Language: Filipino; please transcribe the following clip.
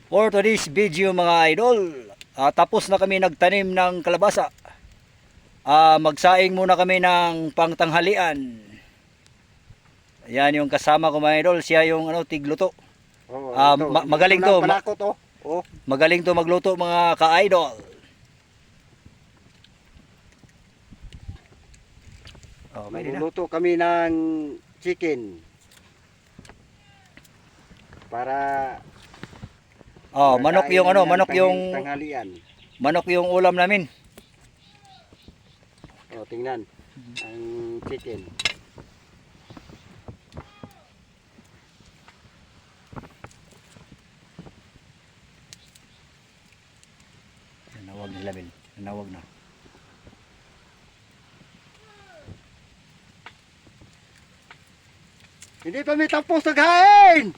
For today's video mga idol, tapos na kami nagtanim ng kalabasa. Magsaing muna kami ng pangtanghalian. Ayan yung kasama ko mga idol, siya yung tigluto. Magaling to. Magaling to magluto mga ka-idol. Magluluto kami ng chicken para manok yung tanghalian. Manok yung ulam namin. Tingnan ang chicken. Nawag nila Bill. Nawag na. Hindi pa may tapos naghain!